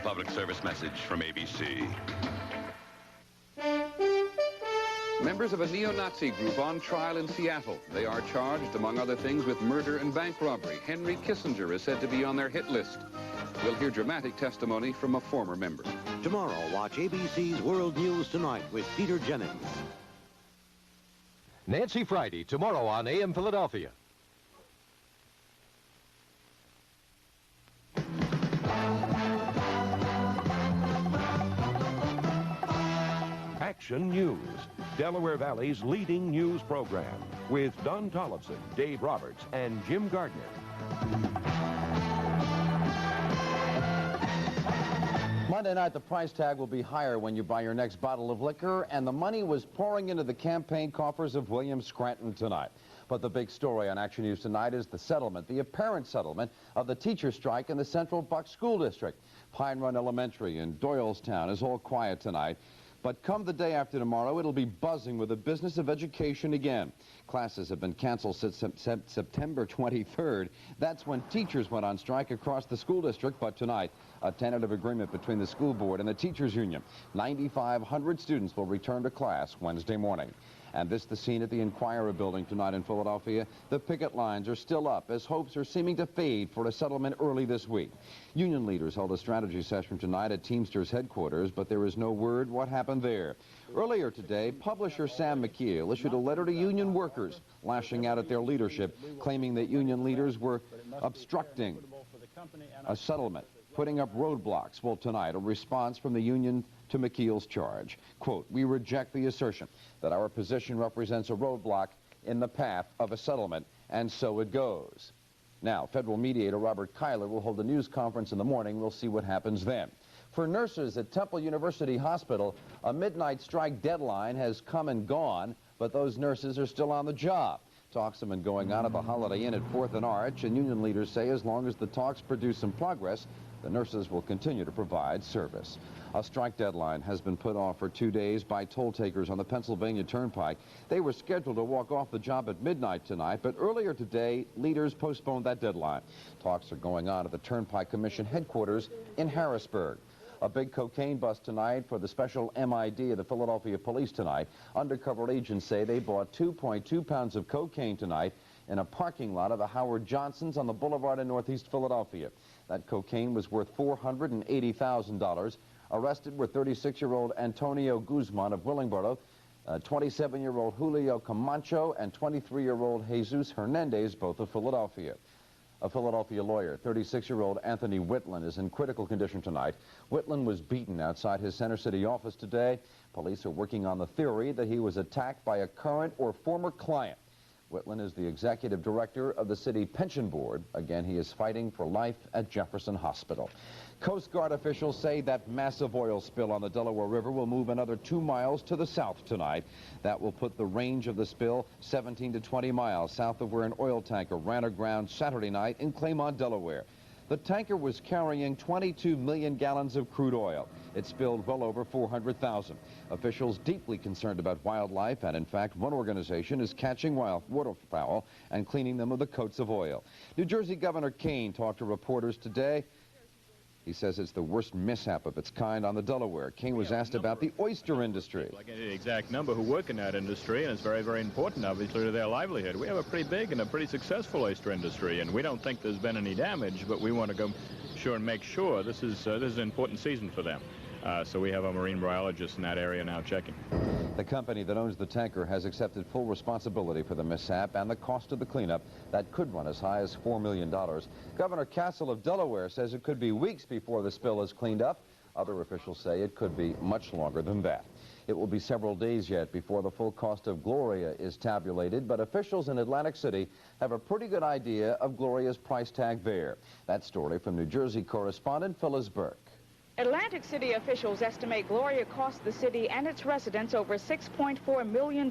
public service message from ABC. Members of a neo-Nazi group on trial in Seattle. They are charged, among other things, with murder and bank robbery. Henry Kissinger is said to be on their hit list. We'll hear dramatic testimony from a former member. Tomorrow, watch ABC's World News Tonight with Peter Jennings. Nancy Friday, tomorrow on AM Philadelphia. Action News, Delaware Valley's leading news program, with Don Tollefson, Dave Roberts, and Jim Gardner. Monday night, the price tag will be higher when you buy your next bottle of liquor, and the money was pouring into the campaign coffers of William Scranton tonight. But the big story on Action News tonight is the settlement, the apparent settlement of the teacher strike in the Central Bucks School District. Pine Run Elementary in Doylestown is all quiet tonight. But come the day after tomorrow, it'll be buzzing with the business of education again. Classes have been canceled since September 23rd. That's when teachers went on strike across the school district. But tonight, a tentative agreement between the school board and the teachers union. 9,500 students will return to class Wednesday morning. And this the scene at the Inquirer building tonight in Philadelphia. The picket lines are still up as hopes are seeming to fade for a settlement early this week. Union leaders held a strategy session tonight at Teamsters headquarters, but there is no word what happened there. Earlier today, publisher Sam McKeel issued a letter to union workers, lashing out at their leadership, claiming that union leaders were obstructing a settlement, putting up roadblocks. Well, tonight, a response from the union to McKeel's charge. Quote, "We reject the assertion that our position represents a roadblock in the path of a settlement, and so it goes." Now, federal mediator Robert Kyler will hold a news conference in the morning. We'll see what happens then. For nurses at Temple University Hospital, a midnight strike deadline has come and gone, but those nurses are still on the job. Talks have been going on at the Holiday Inn at 4th and Arch, and union leaders say as long as the talks produce some progress, the nurses will continue to provide service. A strike deadline has been put off for 2 days by toll takers on the Pennsylvania Turnpike. They were scheduled to walk off the job at midnight tonight, but earlier today, leaders postponed that deadline. Talks are going on at the Turnpike Commission headquarters in Harrisburg. A big cocaine bust tonight for the special MID of the Philadelphia Police tonight. Undercover agents say they bought 2.2 pounds of cocaine tonight in a parking lot of the Howard Johnsons on the boulevard in Northeast Philadelphia. That cocaine was worth $480,000. Arrested were 36-year-old Antonio Guzman of Willingboro, 27-year-old Julio Camacho, and 23-year-old Jesus Hernandez, both of Philadelphia. A Philadelphia lawyer, 36-year-old Anthony Whitland, is in critical condition tonight. Whitland was beaten outside his Center City office today. Police are working on the theory that he was attacked by a current or former client. Whitland is the executive director of the city pension board. Again, he is fighting for life at Jefferson Hospital. Coast Guard officials say that massive oil spill on the Delaware River will move another 2 miles to the south tonight. That will put the range of the spill 17 to 20 miles south of where an oil tanker ran aground Saturday night in Claymont, Delaware. The tanker was carrying 22 million gallons of crude oil. It spilled well over 400,000. Officials deeply concerned about wildlife, and in fact, one organization is catching wild waterfowl and cleaning them of the coats of oil. New Jersey Governor Kane talked to reporters today. He says it's the worst mishap of its kind on the Delaware. King was asked about the oyster industry. I get the exact number who work in that industry, and it's very, very important, obviously, to their livelihood. We have a pretty big and a pretty successful oyster industry, and we don't think there's been any damage, but we want to go sure and make sure this is an important season for them. So we have a marine biologist in that area now checking. The company that owns the tanker has accepted full responsibility for the mishap and the cost of the cleanup that could run as high as $4 million. Governor Castle of Delaware says it could be weeks before the spill is cleaned up. Other officials say it could be much longer than that. It will be several days yet before the full cost of Gloria is tabulated, but officials in Atlantic City have a pretty good idea of Gloria's price tag there. That story from New Jersey correspondent Phyllis Burke. Atlantic City officials estimate Gloria cost the city and its residents over $6.4 million.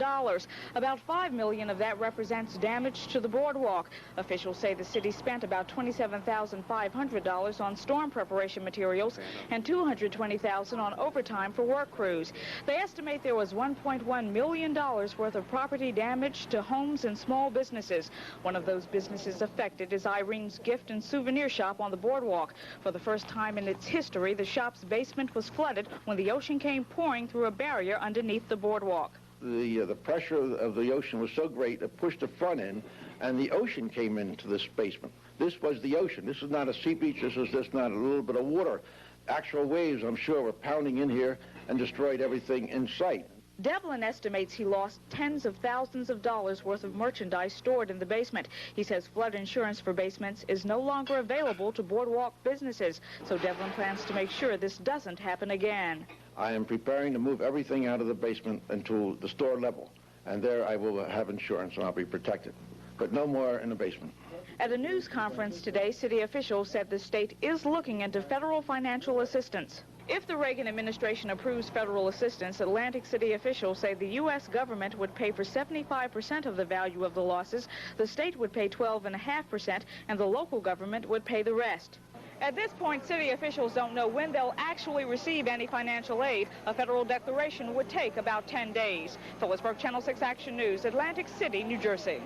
About $5 million of that represents damage to the boardwalk. Officials say the city spent about $27,500 on storm preparation materials and $220,000 on overtime for work crews. They estimate there was $1.1 million worth of property damage to homes and small businesses. One of those businesses affected is Irene's Gift and Souvenir Shop on the boardwalk. For the first time in its history, the shop shop's basement was flooded when the ocean came pouring through a barrier underneath the boardwalk. The pressure of the ocean was so great it pushed the front in, and the ocean came into this basement. This was the ocean. This is not a sea beach. This is just not a little bit of water. Actual waves, I'm sure, were pounding in here and destroyed everything in sight. Devlin estimates he lost tens of thousands of dollars worth of merchandise stored in the basement. He says flood insurance for basements is no longer available to boardwalk businesses, so Devlin plans to make sure this doesn't happen again. I am preparing to move everything out of the basement into the store level, and there I will have insurance and I'll be protected, but no more in the basement. At a news conference today, city officials said the state is looking into federal financial assistance. If the Reagan administration approves federal assistance, Atlantic City officials say the U.S. government would pay for 75% of the value of the losses, the state would pay 12.5%, and the local government would pay the rest. At this point, city officials don't know when they'll actually receive any financial aid. A federal declaration would take about 10 days. Phyllis Burke, Channel 6 Action News, Atlantic City, New Jersey.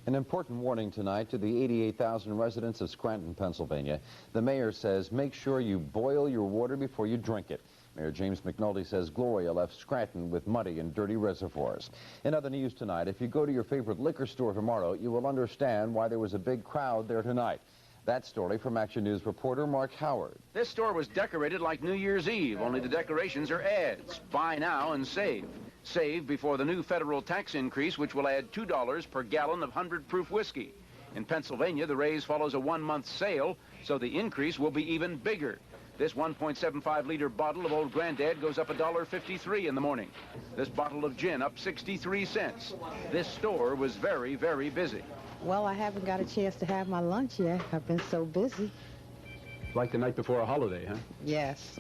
An important warning tonight to the 88,000 residents of Scranton, Pennsylvania. The mayor says make sure you boil your water before you drink it. Mayor James McNulty says Gloria left Scranton with muddy and dirty reservoirs. In other news tonight, if you go to your favorite liquor store tomorrow, you will understand why there was a big crowd there tonight. That story from Action News reporter Mark Howard. This store was decorated like New Year's Eve, only the decorations are ads. Buy now and save. Save before the new federal tax increase, which will add $2 per gallon of 100-proof whiskey. In Pennsylvania, the raise follows a one-month sale, so the increase will be even bigger. This 1.75-liter bottle of Old Grandad goes up $1.53 in the morning. This bottle of gin up 63 cents. This store was very, very busy. Well, I haven't got a chance to have my lunch yet. I've been so busy. Like the night before a holiday, huh? Yes.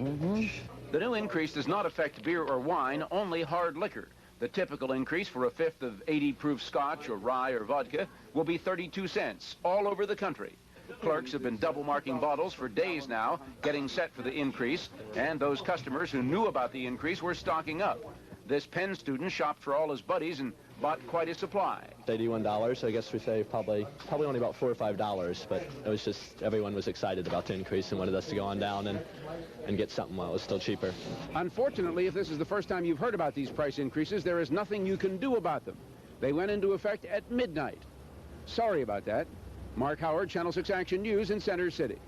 The new increase does not affect beer or wine, only hard liquor. The typical increase for a fifth of 80-proof scotch or rye or vodka will be 32 cents all over the country. Clerks have been double marking bottles for days now, getting set for the increase, and those customers who knew about the increase were stocking up. This Penn student shopped for all his buddies and bought quite a supply. $81, so I guess we saved probably only about $4 or $5, but it was just everyone was excited about the increase and wanted us to go on down and get something while it was still cheaper. Unfortunately, if this is the first time you've heard about these price increases, there is nothing you can do about them. They went into effect at midnight. Sorry about that. Mark Howard, Channel 6 Action News in Center City.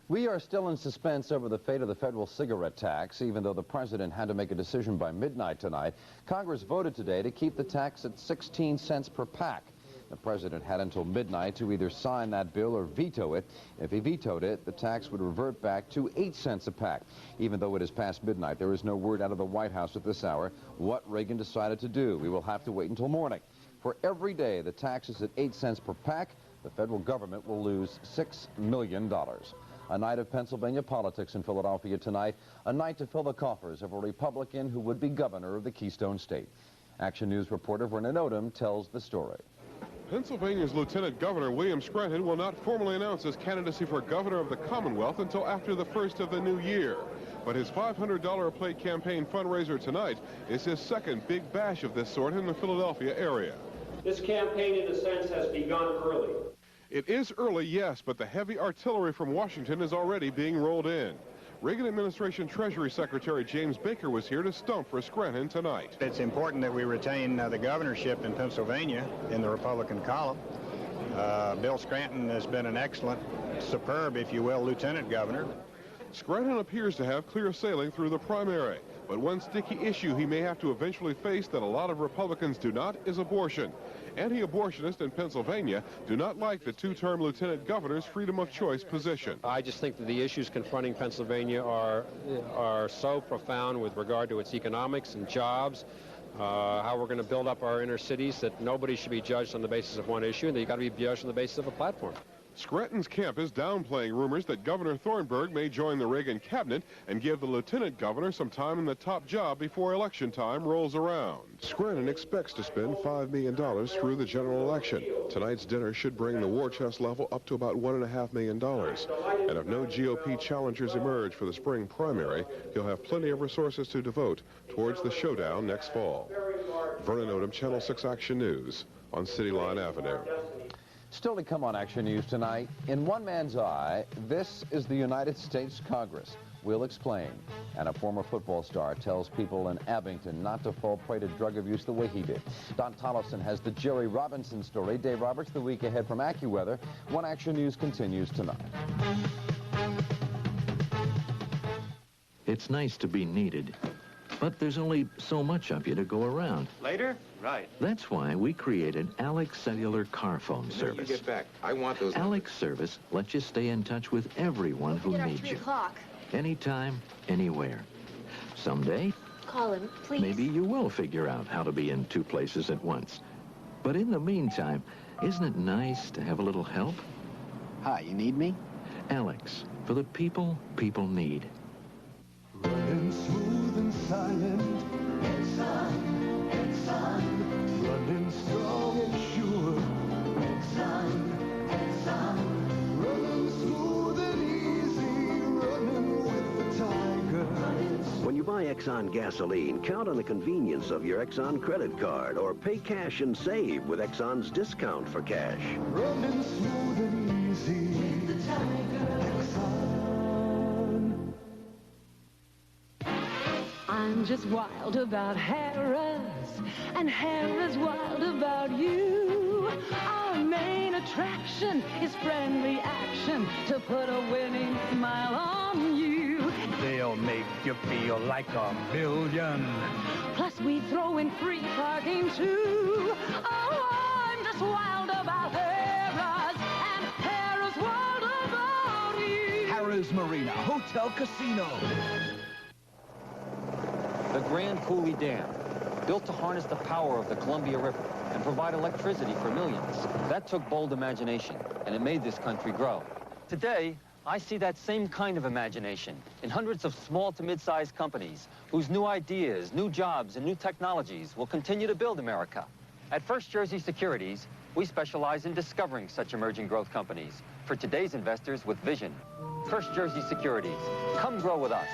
We are still in suspense over the fate of the federal cigarette tax. Even though the president had to make a decision by midnight tonight, Congress voted today to keep the tax at 16 cents per pack. The president had until midnight to either sign that bill or veto it. If he vetoed it, the tax would revert back to 8 cents a pack. Even though it is past midnight, there is no word out of the White House at this hour what Reagan decided to do. We will have to wait until morning. For every day the tax is at 8 cents per pack, the federal government will lose $6 million. A night of Pennsylvania politics in Philadelphia tonight, a night to fill the coffers of a Republican who would be governor of the Keystone State. Action News reporter Vernon Odom tells the story. Pennsylvania's Lieutenant Governor William Scranton will not formally announce his candidacy for governor of the Commonwealth until after the first of the new year. But his $500 a plate campaign fundraiser tonight is his second big bash of this sort in the Philadelphia area. This campaign, in a sense, has begun early. It is early, yes, but the heavy artillery from Washington is already being rolled in. Reagan administration Treasury Secretary James Baker was here to stump for Scranton tonight. It's important that we retain the governorship in Pennsylvania in the Republican column. Bill Scranton has been an excellent, superb, if you will, lieutenant governor. Scranton appears to have clear sailing through the primary, but one sticky issue he may have to eventually face that a lot of Republicans do not is abortion. Anti-abortionists in Pennsylvania do not like the two-term lieutenant governor's freedom of choice position. I just think that the issues confronting Pennsylvania are so profound with regard to its economics and jobs, how we're going to build up our inner cities, that nobody should be judged on the basis of one issue, and that you've got to be judged on the basis of a platform. Scranton's camp is downplaying rumors that Governor Thornburg may join the Reagan cabinet and give the lieutenant governor some time in the top job before election time rolls around. Scranton expects to spend $5 million through the general election. Tonight's dinner should bring the war chest level up to about $1.5 million. And if no GOP challengers emerge for the spring primary, he'll have plenty of resources to devote towards the showdown next fall. Vernon Odom, Channel 6 Action News on City Line Avenue. Still to come on Action News tonight, in one man's eye, this is the United States Congress. We'll explain. And a former football star tells people in Abington not to fall prey to drug abuse the way he did. Don Tollefson has the Jerry Robinson story. Dave Roberts, the week ahead from AccuWeather. One Action News continues tonight. It's nice to be needed, but there's only so much of you to go around. Later? Right. That's why we created Alex Cellular Car Phone Service. You get back. I want those. Alex Service lets you stay in touch with everyone who needs you. 3 o'clock. Anytime, anywhere. Someday, Call him, please. maybe you will figure out how to be in 2 places at once. But in the meantime, isn't it nice to have a little help? Hi, you need me? Alex, for the people people need. Running smooth and silent. Exxon, Exxon. Running strong and sure. Exxon, Exxon. Running smooth and easy. Running with the tiger. When you buy Exxon gasoline, count on the convenience of your Exxon credit card or pay cash and save with Exxon's discount for cash. Running smooth and easy. With the tiger. Exxon. I'm just wild about Harrah's, and Harrah's wild about you. Our main attraction is friendly action to put a winning smile on you. They'll make you feel like $1 million. Plus we throw in free parking too. Oh, I'm just wild about Harrah's, and Harrah's wild about you. Harrah's Marina Hotel Casino. The Grand Coulee Dam, built to harness the power of the Columbia River and provide electricity for millions. That took bold imagination, and it made this country grow. Today, I see that same kind of imagination in hundreds of small to mid-sized companies whose new ideas, new jobs, and new technologies will continue to build America. At First Jersey Securities, we specialize in discovering such emerging growth companies for today's investors with vision. First Jersey Securities, come grow with us.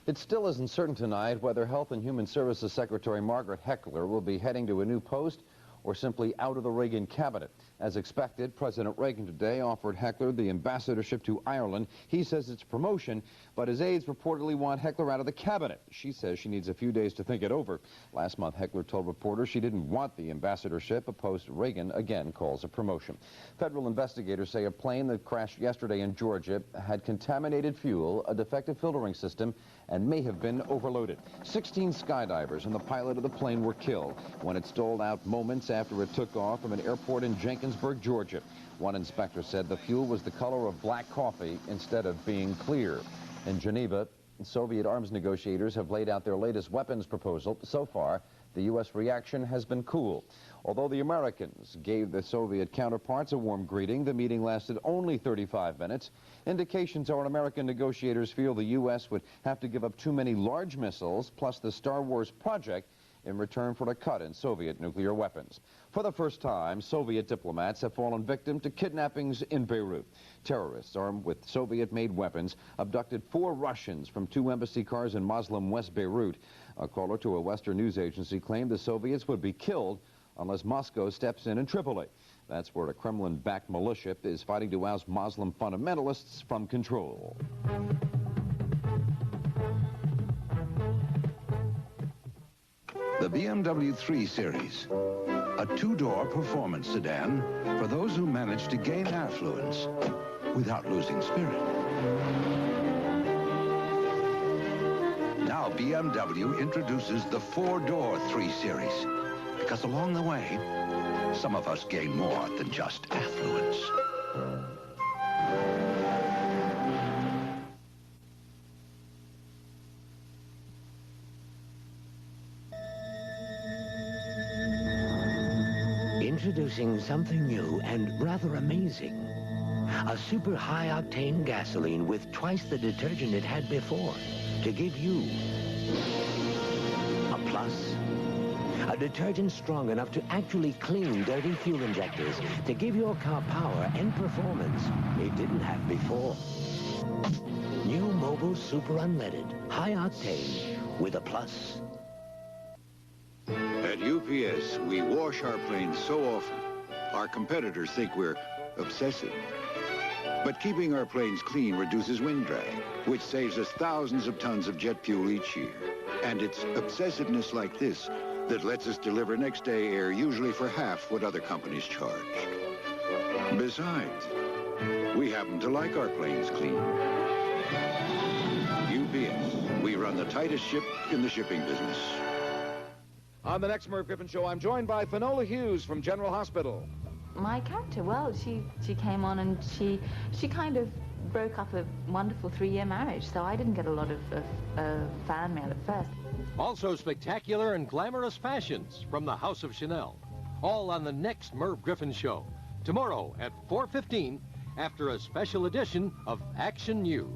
It still isn't certain tonight whether Health and Human Services Secretary Margaret Heckler will be heading to a new post or simply out of the Reagan cabinet. As expected, President Reagan today offered Heckler the ambassadorship to Ireland. He says it's promotion, but his aides reportedly want Heckler out of the cabinet. She says she needs a few days to think it over. Last month, Heckler told reporters she didn't want the ambassadorship, a post Reagan again calls a promotion. Federal investigators say a plane that crashed yesterday in Georgia had contaminated fuel, a defective filtering system, and may have been overloaded. 16 skydivers and the pilot of the plane were killed when it stalled out moments after it took off from an airport in Jenkinsburg, Georgia. One inspector said the fuel was the color of black coffee instead of being clear. In Geneva, Soviet arms negotiators have laid out their latest weapons proposal. So far, the U.S. reaction has been cool. Although the Americans gave the Soviet counterparts a warm greeting, the meeting lasted only 35 minutes. Indications are American negotiators feel the U.S. would have to give up too many large missiles, plus the Star Wars project, in return for a cut in Soviet nuclear weapons. For the first time, Soviet diplomats have fallen victim to kidnappings in Beirut. Terrorists armed with Soviet-made weapons abducted 4 Russians from 2 embassy cars in Muslim West Beirut. A caller to a Western news agency claimed the Soviets would be killed unless Moscow steps in Tripoli. That's where a Kremlin-backed militia is fighting to oust Muslim fundamentalists from control. The BMW 3 Series, a 2-door performance sedan for those who manage to gain affluence without losing spirit. Now BMW introduces the 4-door 3 Series, because along the way, some of us gain more than just affluence. Introducing something new and rather amazing. A super high-octane gasoline with twice the detergent it had before to give you a plus. A detergent strong enough to actually clean dirty fuel injectors to give your car power and performance it didn't have before. New Mobil Super Unleaded, high-octane with a plus. At UPS, we wash our planes so often, our competitors think we're obsessive. But keeping our planes clean reduces wind drag, which saves us thousands of tons of jet fuel each year. And it's obsessiveness like this that lets us deliver next day air usually for half what other companies charge. Besides, we happen to like our planes clean. UPS, we run the tightest ship in the shipping business. On the next Merv Griffin Show, I'm joined by Finola Hughes from General Hospital. My character, well, she came on and she kind of broke up a wonderful 3-year marriage, so I didn't get a lot of fan mail at first. Also spectacular and glamorous fashions from the House of Chanel. All on the next Merv Griffin Show. Tomorrow at 4:15 after a special edition of Action News.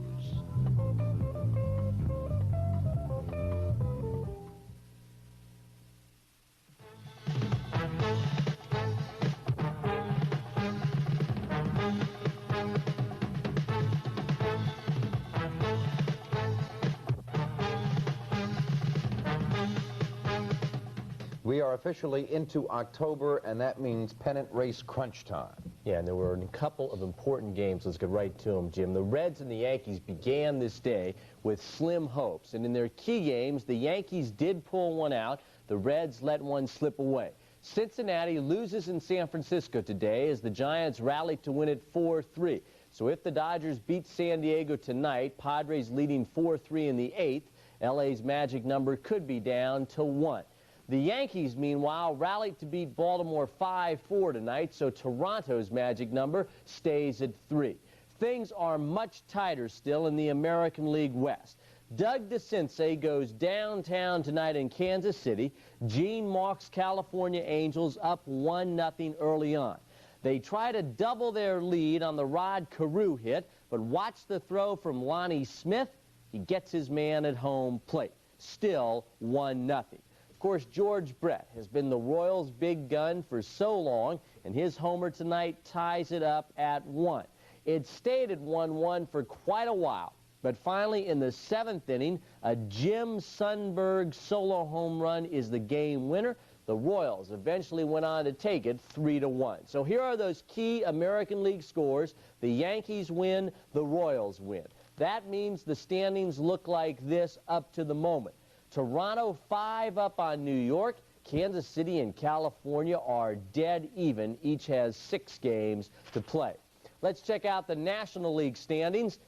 We are officially into October, and that means pennant race crunch time. Yeah, and there were a couple of important games. Let's get right to them, Jim. The Reds and the Yankees began this day with slim hopes, and in their key games, the Yankees did pull one out. The Reds let one slip away. Cincinnati loses in San Francisco today as the Giants rallied to win it 4-3. So if the Dodgers beat San Diego tonight, Padres leading 4-3 in the 8th, LA's magic number could be down to 1. The Yankees, meanwhile, rallied to beat Baltimore 5-4 tonight, so Toronto's magic number stays at 3. Things are much tighter still in the American League West. Doug DeCinces goes downtown tonight in Kansas City. Gene Mauch's California Angels up 1-0 early on. They try to double their lead on the Rod Carew hit, but watch the throw from Lonnie Smith. He gets his man at home plate. Still 1-0. Of course, George Brett has been the Royals' big gun for so long, and his homer tonight ties it up at 1. It stayed at 1-1 for quite a while, but finally in the 7th inning, a Jim Sundberg solo home run is the game winner. The Royals eventually went on to take it 3-1. So here are those key American League scores. The Yankees win, the Royals win. That means the standings look like this up to the moment. Toronto 5 up on New York. Kansas City and California are dead even. Each has 6 games to play. Let's check out the National League standings.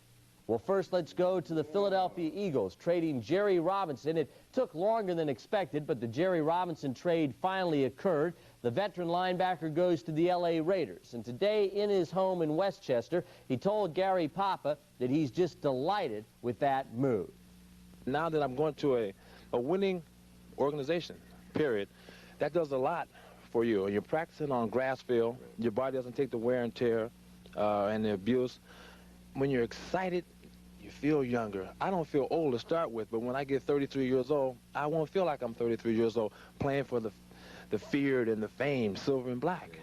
Well, first let's go to the Philadelphia Eagles trading Jerry Robinson. It took longer than expected, but the Jerry Robinson trade finally occurred. The veteran linebacker goes to the LA Raiders. And today in his home in Westchester, he told Gary Papa that he's just delighted with that move. Now that I'm going to a winning organization, period, that does a lot for you. You're practicing on grass field. Your body doesn't take the wear and tear and the abuse. When you're excited, you feel younger. I don't feel old to start with, but when I get 33 years old, I won't feel like I'm 33 years old playing for the feared and the famed Silver and Black.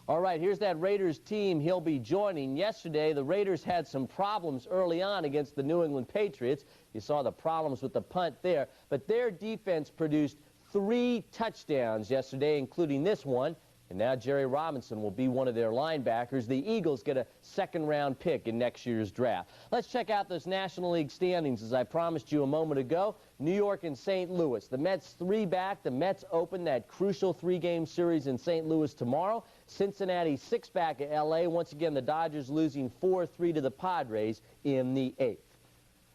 All right, here's that Raiders team he'll be joining. Yesterday, the Raiders had some problems early on against the New England Patriots. You saw the problems with the punt there. But their defense produced 3 touchdowns yesterday, including this one. And now Jerry Robinson will be one of their linebackers. The Eagles get a 2nd-round pick in next year's draft. Let's check out those National League standings. As I promised you a moment ago, New York and St. Louis. The Mets 3 back. The Mets open that crucial 3-game series in St. Louis tomorrow. Cincinnati 6 back at L.A. Once again, the Dodgers losing 4-3 to the Padres in the 8th.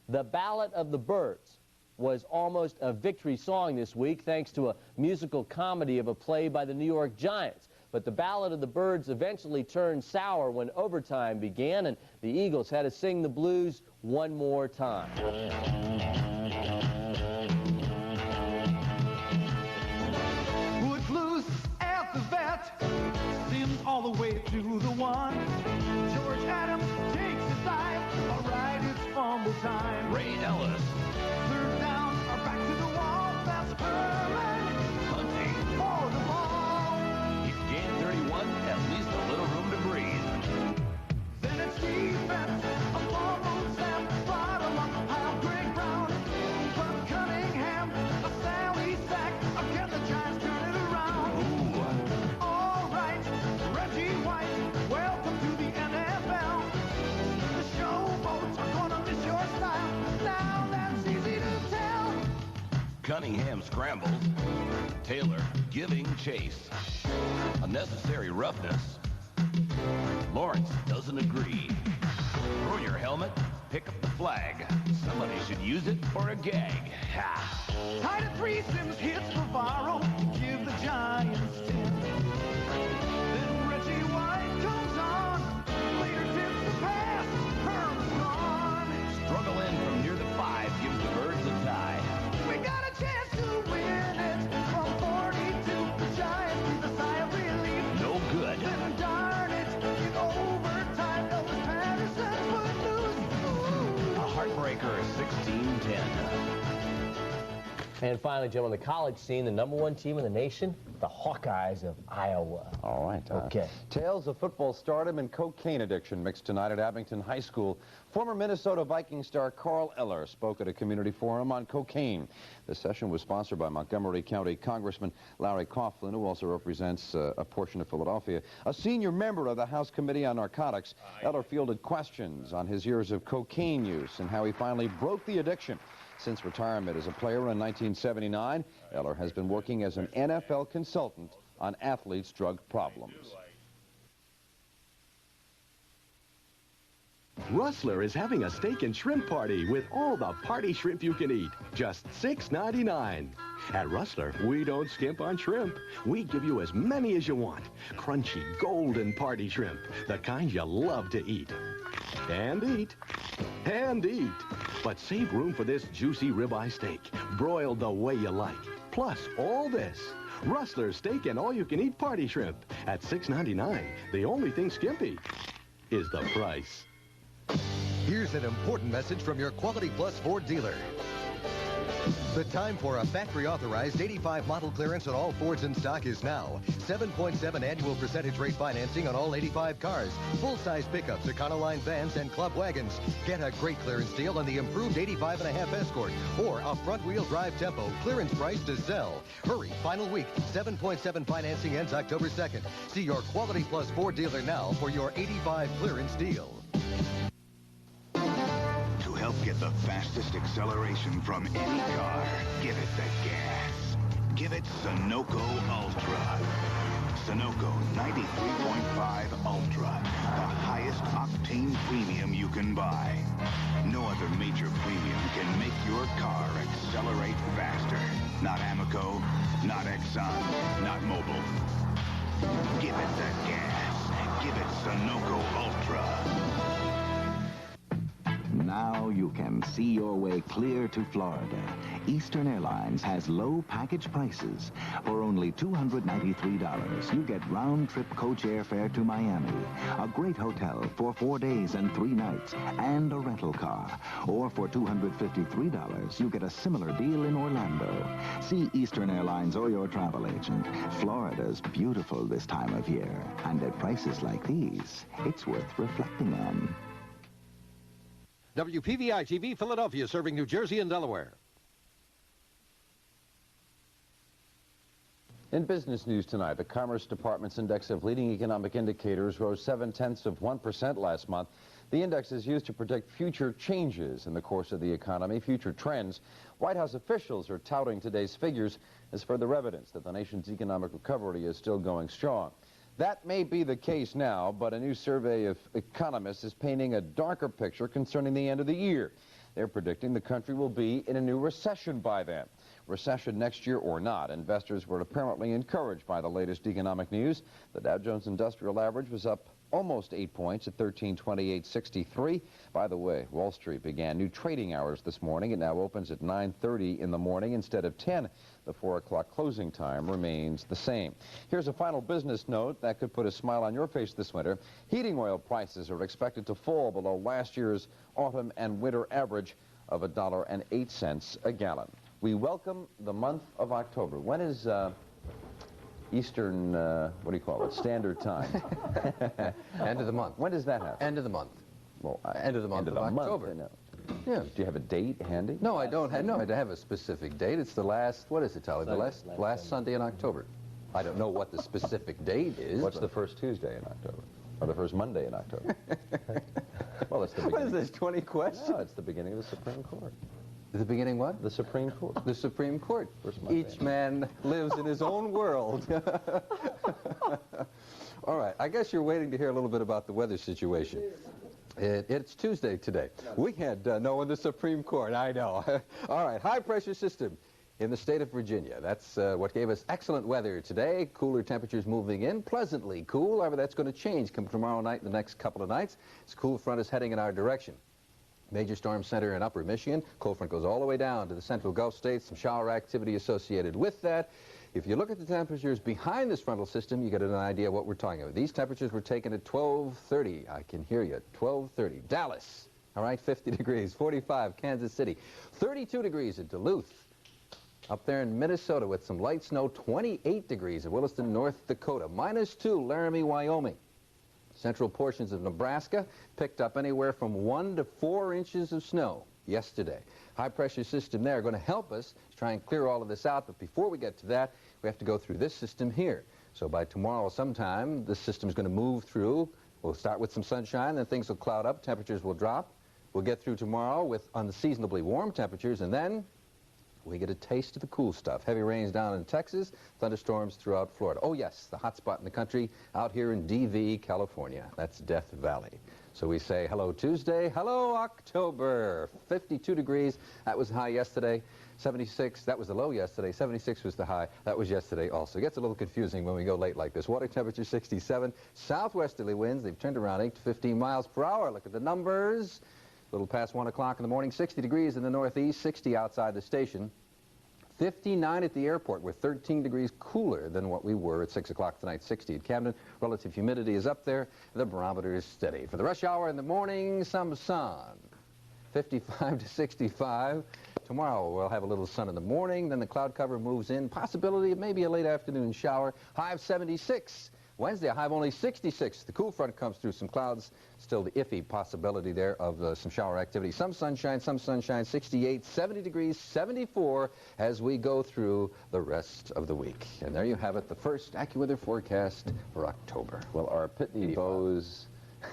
The Ballad of the Birds was almost a victory song this week thanks to a musical comedy of a play by the New York Giants. But the Ballad of the Birds eventually turned sour when overtime began, and the Eagles had to sing the blues one more time. Wood loose at the vet, Sims all the way to the 1. George Adams takes his dive, all right, it's fumble time. Ray Ellis. Third down, or back to the wall, that's Herman hunting for the ball. If game 31, at least a little room to breathe. Then it's defense, a ball moves them, right along the pile, Greg Brown, Buck Cunningham, a Sally sack, a Cunningham scrambles. Taylor giving chase. Unnecessary roughness. Lawrence doesn't agree. Throw your helmet, pick up the flag. Somebody should use it for a gag. Ha! Tied at 3, Sims hits Navarro to give the Giants 10. Then Reggie White comes on. Later tips the pass. Herm's gone. Struggle in from near the 5 gives the Birds a tie. We got a chance to win it. From 42, the Giants breathe a sigh of relief. No good. Then darn it, in overtime, Elvis Patterson would lose. Ooh. A heartbreaker, 16-10. And finally, Jim, on the college scene, the #1 team in the nation, the Hawkeyes of Iowa. All right. Okay. Tales of football stardom and cocaine addiction mixed tonight at Abington High School. Former Minnesota Viking star Carl Eller spoke at a community forum on cocaine. The session was sponsored by Montgomery County Congressman Larry Coughlin, who also represents a portion of Philadelphia. A senior member of the House Committee on Narcotics, Eller fielded questions on his years of cocaine use and how he finally broke the addiction. Since retirement as a player in 1979, Eller has been working as an NFL consultant on athletes' drug problems. Rustler is having a steak and shrimp party with all the party shrimp you can eat. Just $6.99. At Rustler, we don't skimp on shrimp. We give you as many as you want. Crunchy, golden party shrimp. The kind you love to eat. And eat. And eat. But save room for this juicy ribeye steak, broiled the way you like. Plus, all this. Rustler steak and all-you-can-eat party shrimp at $6.99. The only thing skimpy is the price. Here's an important message from your Quality Plus Ford dealer. The time for a factory-authorized 85 model clearance on all Fords in stock is now. 7.7 annual percentage rate financing on all 85 cars, full-size pickups, Econoline vans, and club wagons. Get a great clearance deal on the improved 85.5 Escort or a front-wheel drive Tempo, clearance price to sell. Hurry, final week. 7.7 financing ends October 2nd. See your Quality Plus Ford dealer now for your 85 clearance deal. Help get the fastest acceleration from any car. Give it the gas. Give it Sunoco Ultra. Sunoco 93.5 Ultra. The highest octane premium you can buy. No other major premium can make your car accelerate faster. Not Amoco, not Exxon, not Mobil. Give it the gas. Give it Sunoco Ultra. Now you can see your way clear to Florida. Eastern Airlines has low package prices. For only $293, you get round-trip coach airfare to Miami, a great hotel for 4 days and 3 nights, and a rental car. Or for $253, you get a similar deal in Orlando. See Eastern Airlines or your travel agent. Florida's beautiful this time of year, and at prices like these, it's worth reflecting on. WPVI-TV Philadelphia, serving New Jersey and Delaware. In business news tonight, the Commerce Department's index of leading economic indicators rose 0.7% last month. The index is used to predict future changes in the course of the economy, future trends. White House officials are touting today's figures as further evidence that the nation's economic recovery is still going strong. That may be the case now, but a new survey of economists is painting a darker picture concerning the end of the year. They're predicting the country will be in a new recession by then. Recession next year or not, investors were apparently encouraged by the latest economic news. The Dow Jones Industrial Average was up almost 8 points at 1328.63. By the way, Wall Street began new trading hours this morning. It now opens at 9:30 in the morning instead of 10. The 4 o'clock closing time remains the same. Here's a final business note that could put a smile on your face this winter. Heating oil prices are expected to fall below last year's autumn and winter average of $1.08 a gallon. We welcome the month of October. When is Eastern, what do you call it, Standard Time? End of the month. When does that happen? End of the month. Well, end of the month of October. Yeah. Do you have a date handy? No, I don't have. No, I don't have a specific date. It's the last. What is it, Tully? The last Sunday in October. I don't know what the specific date is. What's the first Tuesday in October? Or the first Monday in October? Well, it's the beginning. What is this, 20 questions? No, it's the beginning of the Supreme Court. The beginning what? The Supreme Court. The Supreme Court. Each man lives in his own world. All right, I guess you're waiting to hear a little bit about the weather situation. It's Tuesday today. We had no in the Supreme Court, I know. All right, high pressure system in the state of Virginia. That's what gave us excellent weather today. Cooler temperatures moving in, pleasantly cool. However, that's going to change come tomorrow night and the next couple of nights. This cool front is heading in our direction. Major storm center in upper Michigan. Cold front goes all the way down to the central Gulf states. Some shower activity associated with that. If you look at the temperatures behind this frontal system, you get an idea what we're talking about. These temperatures were taken at 12:30. I can hear you. 12:30. Dallas. All right, 50 degrees. 45, Kansas City. 32 degrees at Duluth. Up there in Minnesota with some light snow, 28 degrees at Williston, North Dakota. -2, Laramie, Wyoming. Central portions of Nebraska picked up anywhere from 1 to 4 inches of snow yesterday. High pressure system there going to help us try and clear all of this out, but before we get to that, we have to go through this system here. So by tomorrow sometime, this system is going to move through. We'll start with some sunshine, then things will cloud up, temperatures will drop. We'll get through tomorrow with unseasonably warm temperatures, and then we get a taste of the cool stuff. Heavy rains down in Texas, thunderstorms throughout Florida. Oh yes, the hot spot in the country out here in DV, California. That's Death Valley. So we say hello Tuesday, hello October. 52 degrees, that was the high yesterday. 76, that was the low yesterday. 76 was the high, that was yesterday also. It gets a little confusing when we go late like this. Water temperature 67, southwesterly winds, they've turned around 8 to 15 miles per hour. Look at the numbers. A little past 1 o'clock in the morning, 60 degrees in the northeast, 60 outside the station. 59 at the airport. We're 13 degrees cooler than what we were at 6 o'clock tonight, 60 at Camden. Relative humidity is up there. The barometer is steady. For the rush hour in the morning, some sun. 55 to 65. Tomorrow we'll have a little sun in the morning, then the cloud cover moves in. Possibility of maybe a late afternoon shower. High of 76. Wednesday, a high of only 66. The cool front comes through, some clouds. Still the iffy possibility there of some shower activity. Some sunshine, 68, 70 degrees, 74 as we go through the rest of the week. And there you have it, the first AccuWeather forecast for October. Well, our Pitney Bowes...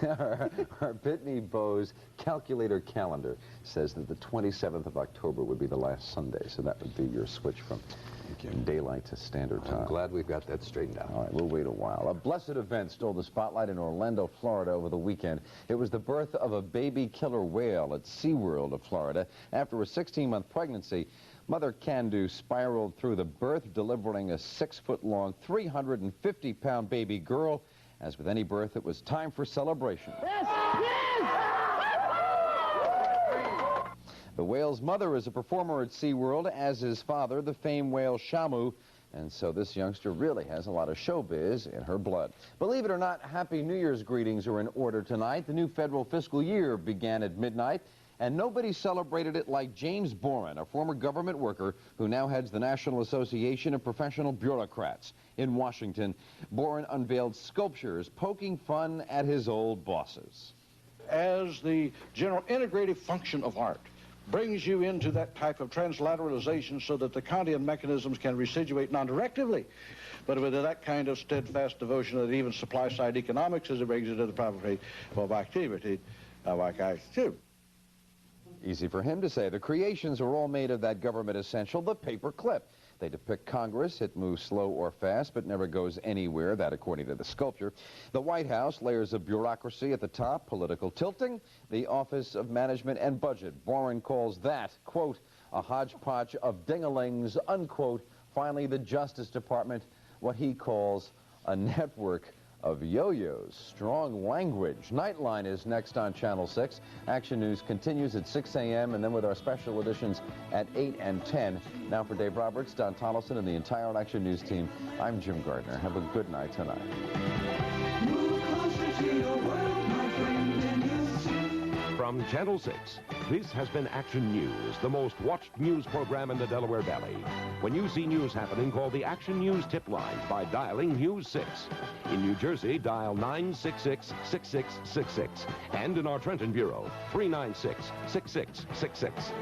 our Pitney Bowes calculator calendar says that the 27th of October would be the last Sunday, so that would be your switch from daylight to standard time. I'm glad we've got that straightened out. All right, we'll wait a while. A blessed event stole the spotlight in Orlando, Florida over the weekend. It was the birth of a baby killer whale at SeaWorld of Florida. After a 16-month pregnancy, Mother Candu spiraled through the birth, delivering a 6-foot-long, 350-pound baby girl. As with any birth, it was time for celebration. Yes! The whale's mother is a performer at SeaWorld, as is father, the famed whale Shamu. And so this youngster really has a lot of showbiz in her blood. Believe it or not, Happy New Year's greetings are in order tonight. The new federal fiscal year began at midnight, and nobody celebrated it like James Boren, a former government worker who now heads the National Association of Professional Bureaucrats. In Washington, Boren unveiled sculptures poking fun at his old bosses. As the general integrative function of art brings you into that type of translateralization so that the Kantian mechanisms can residuate non-directively, but with that kind of steadfast devotion that even supply-side economics as it brings it to the property of activity, Easy for him to say. The creations are all made of that government essential, the paper clip. They depict Congress. It moves slow or fast, but never goes anywhere, that according to the sculpture. The White House, layers of bureaucracy at the top, political tilting. The Office of Management and Budget. Boren calls that, quote, a hodgepodge of ding-a-lings, unquote. Finally, the Justice Department, what he calls a network of yo-yos. Strong language. Nightline is next on Channel 6. Action News continues at 6 a.m. and then with our special editions at 8 and 10. Now for Dave Roberts, Don Tonelson, and the entire Action News team, I'm Jim Gardner. Have a good night tonight. Move closer to your world, my friend, and you'll see. From Channel 6, this has been Action News, the most watched news program in the Delaware Valley. When you see news happening, call the Action News tip line by dialing News 6. In New Jersey, dial 966-6666. And in our Trenton Bureau, 396-6666.